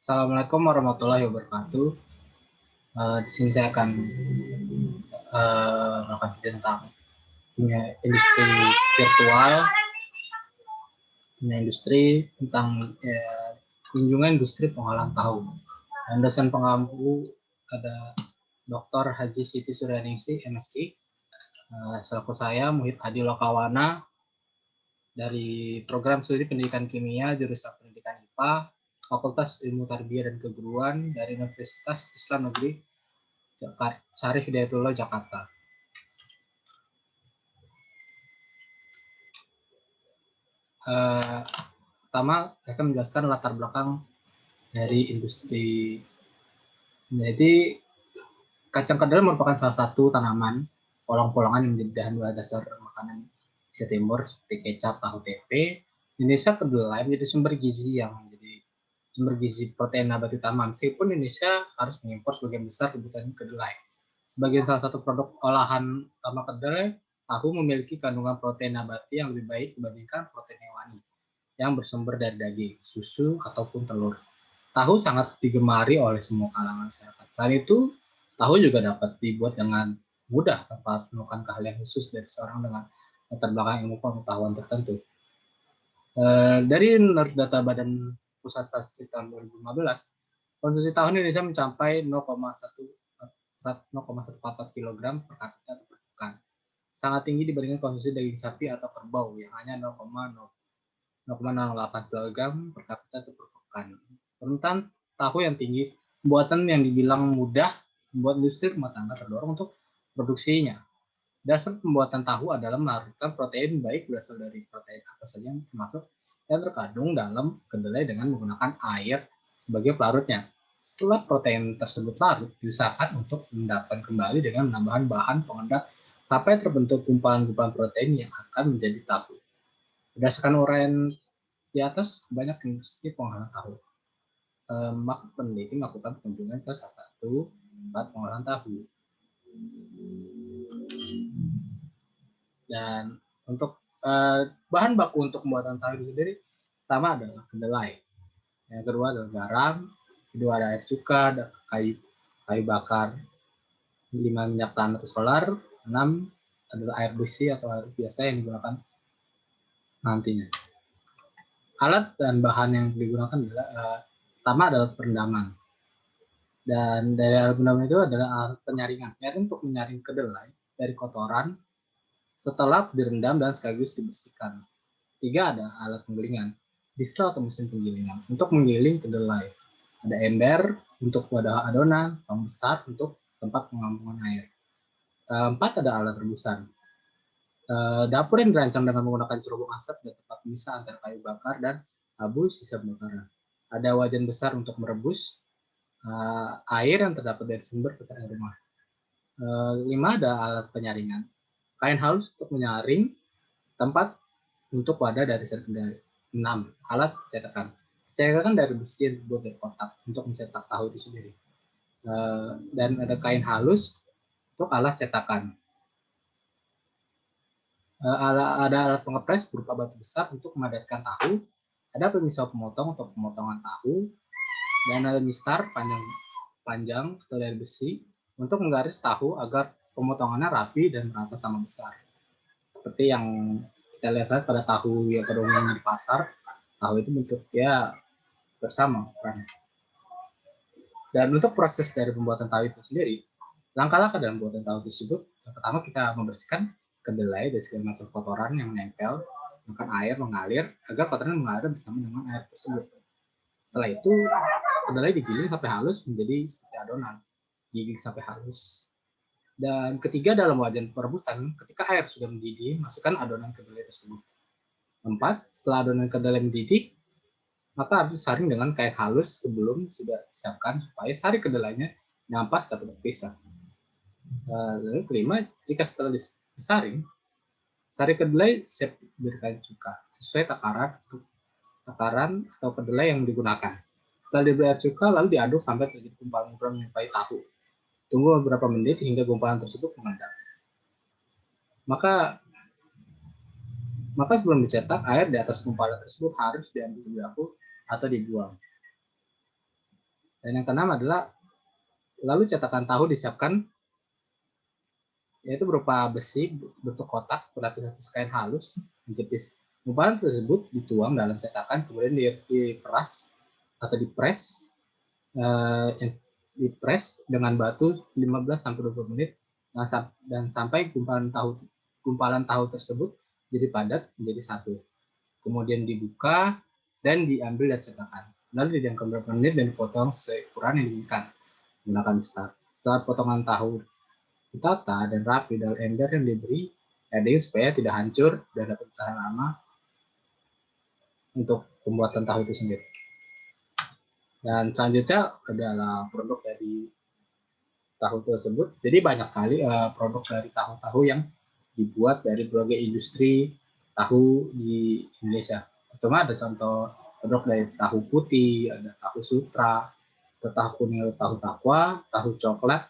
Assalamualaikum warahmatullahi wabarakatuh. Di sini saya akan melakukan tentang industri virtual, industri tentang kunjungan industri pengolahan tahu. Dan dosen pengampu ada Dr. Haji Siti Suryaningsih, MSI. Selaku saya Muhid Hadi Lokawana dari Program Studi Pendidikan Kimia jurusan Pendidikan IPA, Fakultas Ilmu Tarbiyah dan Keguruan dari Universitas Islam Negeri Syarif Hidayatullah, Jakarta. Pertama, saya akan menjelaskan latar belakang dari industri. Jadi, kacang kedelai merupakan salah satu tanaman polong-polongan yang menjadi bahan dasar makanan Asia Timur seperti kecap, tahu, tempe. Indonesia kedelai menjadi sumber gizi protein nabati utama. Meskipun Indonesia harus mengimpor sebagian besar kebutuhan kedelai. Sebagai salah satu produk olahan utama kedelai, tahu memiliki kandungan protein nabati yang lebih baik dibandingkan protein hewani yang bersumber dari daging, susu, ataupun telur. Tahu sangat digemari oleh semua kalangan masyarakat. Selain itu, tahu juga dapat dibuat dengan mudah tanpa harus melakukan keahlian khusus dari seorang dengan latar belakang ilmu pengetahuan tertentu. Dari menurut data Badan Pusat Statistik tahun 2015, konsumsi tahu Indonesia mencapai 0,144 kg per kapita per pekan. Sangat tinggi dibandingkan konsumsi daging sapi atau kerbau yang hanya 0,08 kg per kapita per pekan. Permintaan tahu yang tinggi, pembuatan yang dibilang mudah, membuat industri rumah tangga terdorong untuk produksinya. Dasar pembuatan tahu adalah melarutkan protein baik berasal dari protein apa saja yang termasuk yang terkandung dalam kedelai dengan menggunakan air sebagai pelarutnya. Setelah protein tersebut larut, diusahakan untuk mendapat kembali dengan menambahkan bahan pengendap sampai terbentuk gumpalan-gumpalan protein yang akan menjadi tahu. Berdasarkan uraian di atas, banyak industri pengolahan tahu. Maka peneliti melakukan kunjungan ke salah satu tempat pengolahan tahu. Dan untuk bahan baku untuk pembuatan tahu itu sendiri, pertama adalah kedelai, yang kedua adalah garam, kedua ada air cuka, ada kayu bakar, 5 minyak tanah atau solar, 6 adalah air besi atau air biasa yang digunakan nantinya. Alat dan bahan yang digunakan adalah pertama adalah perendaman. Dan dari alat perendaman itu adalah alat penyaringan, yaitu untuk menyaring kedelai dari kotoran setelah direndam dan sekaligus dibersihkan. 3 ada alat penggilingan, diesel atau mesin penggilingan untuk menggiling kedelai. Ada ember untuk wadah adonan, tong besar untuk tempat pengampungan air. 4 ada alat rebusan. Dapur yang dirancang dengan menggunakan cerobong asap dan tempat pemisah antara kayu bakar dan abu sisa pembakaran. Ada wajan besar untuk merebus air yang terdapat dari sumber pencaharian rumah. 5 ada alat penyaringan. Kain halus untuk menyaring, tempat untuk wadah dari kedelai. 6 alat cetakan. Cetakan dari besi yang dibuat dari kotak untuk mencetak tahu itu sendiri. Dan ada kain halus untuk alat cetakan. Ada alat pengepres berupa batu besar untuk memadatkan tahu. Ada pemisah pemotong untuk pemotongan tahu. Dan ada mistar panjang atau dari besi untuk menggaris tahu agar pemotongannya rapi dan merata sama besar. Seperti yang kita lihat pada tahu yang pada umumnya di pasar, tahu itu bentuknya bersama ukurannya. Dan untuk proses dari pembuatan tahu itu sendiri, langkah-langkah dalam pembuatan tahu tersebut, yang pertama kita membersihkan kedelai dari segala macam kotoran yang menempel, maka air mengalir agar kotoran mengalir bersama dengan air tersebut. Setelah itu, kedelai digiling sampai halus menjadi seperti adonan, digiling sampai halus. Dan ketiga dalam wajan perebusan, ketika air sudah mendidih, masukkan adonan kedelai tersebut. 4. Setelah adonan kedelai mendidih, maka harus disaring dengan kain halus sebelum sudah disiapkan supaya sari kedelainya nyampas dapat terpisah. Lalu kelima, jika setelah disaring, sari kedelai siap diberikan cuka sesuai takaran atau kedelai yang digunakan. Setelah diberi air cuka, lalu diaduk sampai terjadi gumpalan-gumpalan menyerupai tahu. Tunggu beberapa menit hingga gumpalan tersebut mengendap. Maka sebelum dicetak, air di atas gumpalan tersebut harus diambil terlebih dahulu atau dibuang. Dan yang keenam adalah lalu cetakan tahu disiapkan, yaitu berupa besi bentuk kotak berlapis-lapis kain halus yang tipis. Gumpalan tersebut dituang dalam cetakan, kemudian diperas atau dipres dengan batu 15-20 menit dan sampai gumpalan tahu tersebut jadi padat menjadi satu. Kemudian dibuka dan diambil dari cetakan. Lalu didiamkan beberapa menit dan dipotong sesuai ukuran yang diinginkan menggunakan mistar. Setelah potongan tahu ditata dan rapi dalam ember yang diberi shading supaya tidak hancur dan dapat bertahan lama untuk pembuatan tahu itu sendiri. Dan selanjutnya adalah produk dari tahu tersebut. Jadi banyak sekali produk dari tahu-tahu yang dibuat dari berbagai industri tahu di Indonesia. Terutama ada contoh produk dari tahu putih, ada tahu sutra, ada tahu kuning, tahu takwa, tahu coklat,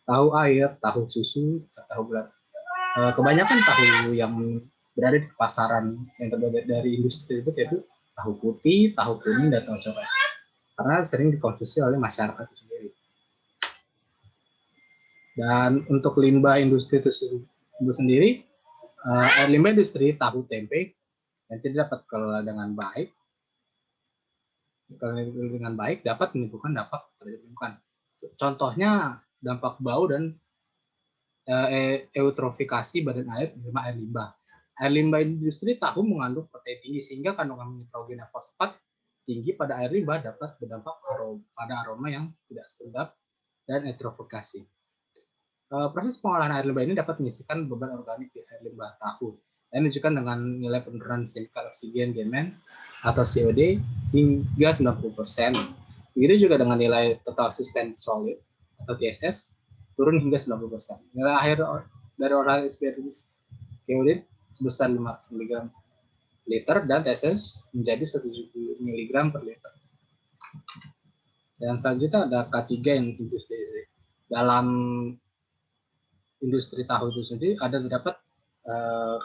tahu air, tahu susu, tahu bulat. Kebanyakan tahu yang berada di pasaran yang terbuat dari industri itu yaitu tahu putih, tahu kuning, dan tahu coklat. Karena sering dikonsumsi oleh masyarakat itu sendiri. Dan untuk limbah industri itu sendiri, air limbah industri tahu tempe yang tidak dapat dikelola dengan baik dapat menimbulkan dampak terhadap lingkungan. Contohnya dampak bau dan eutrofikasi badan air penerima air limbah. Air limbah industri tahu mengandung protein tinggi sehingga kandungan nitrogen dan fosfat tinggi pada air limbah dapat berdampak pada aroma yang tidak sedap dan eutrofikasi. Proses pengolahan air limbah ini dapat menyisihkan beban organik di air limbah tahu dan menunjukkan dengan nilai penurunan chemical oksigen Gemen atau COD hingga 90%. Begitu juga dengan nilai total suspended solid atau TSS turun hingga 90%. Nilai akhir dari olahan experience keolin sebesar 500 mg liter dan TSS menjadi 170 mg per liter. Dan selanjutnya ada K3 yang industri. Dalam industri tahu itu sendiri ada terdapat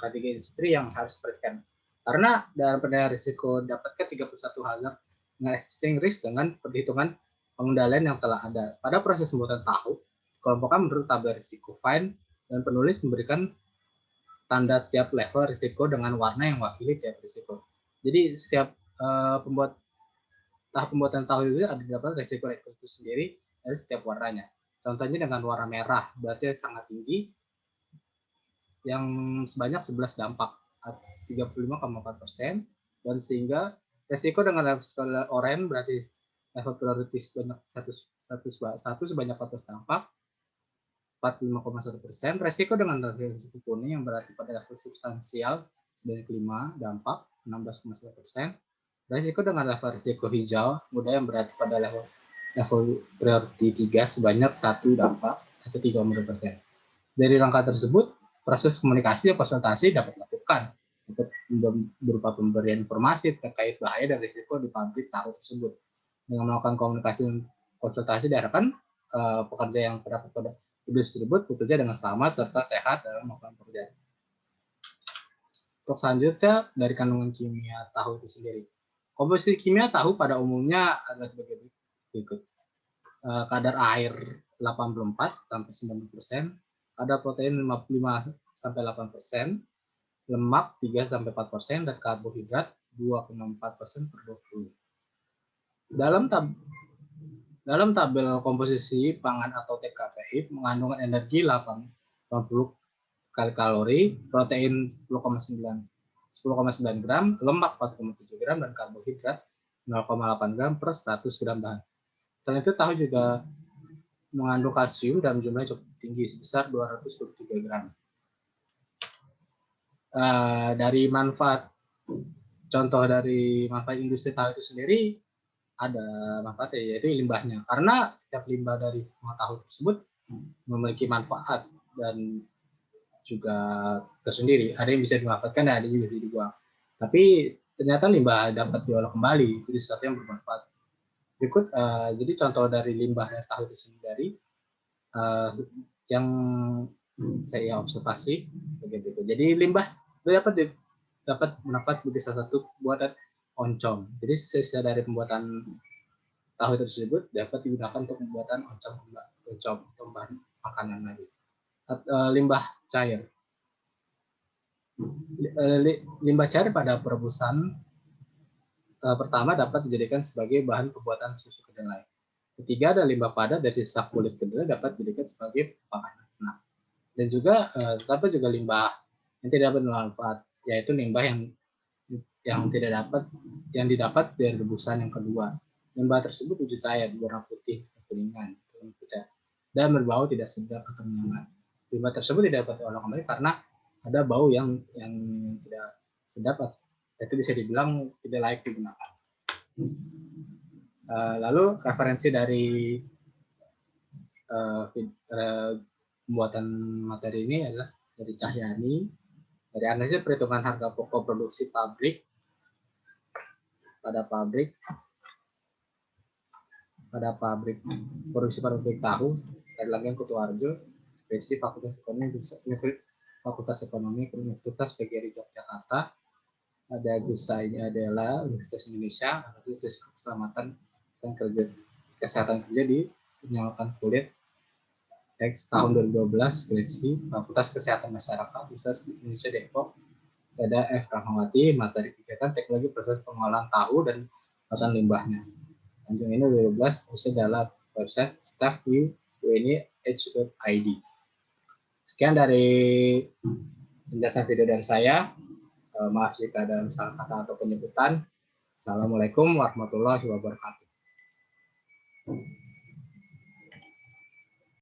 K3 industri yang harus diperhatikan. Karena dalam penilaian risiko dapatkan 31 hazard dengan existing risk dengan perhitungan pengendalian yang telah ada. Pada proses pembuatan tahu, kelompokkan menurut tabel risiko fine dan penulis memberikan tanda tiap level risiko dengan warna yang mewakili tiap risiko. Jadi setiap tahap pembuatan tahu itu ada dapat risiko itu sendiri dari setiap warnanya. Contohnya dengan warna merah berarti sangat tinggi yang sebanyak 11 dampak 35,4%, dan sehingga risiko dengan level skala oranye berarti level priority sebanyak 1 sebanyak 14 dampak 45,1%, resiko dengan level risiko kuning yang berarti pada level substansial sebanyak 5 dampak 16,1%, resiko dengan level risiko hijau muda yang berarti pada level priority 3 sebanyak 1 dampak atau 3,2%. Dari langkah tersebut, proses komunikasi dan konsultasi dapat dilakukan untuk berupa pemberian informasi terkait bahaya dan risiko di pabrik tahu tersebut. Dengan melakukan komunikasi dan konsultasi diharapkan pekerja yang terdapat pada industri tersebut bekerja dengan selamat serta sehat dalam melakukan pekerjaan. Untuk selanjutnya dari kandungan kimia tahu itu sendiri. Komposisi kimia tahu pada umumnya adalah sebagai berikut. Kadar air 84-90%, kadar protein 55-8%, lemak 3-4%, dan karbohidrat 2,4% per 20. Dalam tabel komposisi pangan atau TKPI, mengandungan energi 80 kali kalori, protein 10,9 gram, lemak 4,7 gram, dan karbohidrat 0,8 gram per 100 gram bahan. Selain itu, tahu juga mengandung kalsium dalam jumlah cukup tinggi sebesar 223 gram. Dari manfaat, contoh dari manfaat industri tahu itu sendiri ada manfaatnya, yaitu limbahnya. Karena setiap limbah dari semua tahu tersebut memiliki manfaat dan juga tersendiri. Ada yang bisa dimanfaatkan dan ada yang bisa dibuang. Tapi ternyata limbah dapat diolah kembali, jadi sesuatu yang bermanfaat. Berikut jadi contoh dari limbah dari tahu itu sendiri yang saya observasi begitu. Jadi limbah itu dapat mendapat sebagai salah satu buatan oncom. Jadi sisa dari pembuatan tahu tersebut dapat digunakan untuk pembuatan oncom atau bahan makanan lagi. Limbah cair. Limbah cair pada perebusan pertama dapat dijadikan sebagai bahan pembuatan susu kedelai. Ketiga, ada limbah padat dari sisa kulit kedelai dapat dijadikan sebagai pakan ternak. Dan juga terdapat juga limbah yang tidak bermanfaat, yaitu limbah yang didapat dari rebusan yang kedua. Limbah tersebut wujud cair berwarna putih kekuningan dan berbau tidak sedap atau menyengat. Limbah tersebut tidak dapat diolah kembali karena ada bau yang tidak sedap, itu bisa dibilang tidak layak digunakan. Lalu referensi dari pembuatan materi ini adalah dari Cahyani, dari analisis perhitungan harga pokok produksi pabrik pada pabrik produksi pabrik tahu, dari Lagian Kutuarjo, skripsi Fakultas Ekonomi Universitas PGRI Yogyakarta. Ada Gusainya adalah Universitas Indonesia, analisis keselamatan dan kesehatan kerja di penyalakan kulit X tahun 2012, skripsi Fakultas Kesehatan Masyarakat Universitas Indonesia Depok. Ada F. Rahmawati, materi kegiatan teknologi proses pengolahan tahu dan perawatan limbahnya. Lanjut ini 2012, terus adalah website staff.uni.h.id. Sekian dari penjelasan video dari saya. Maaf jika ada salah kata atau penyebutan. Assalamualaikum warahmatullahi wabarakatuh.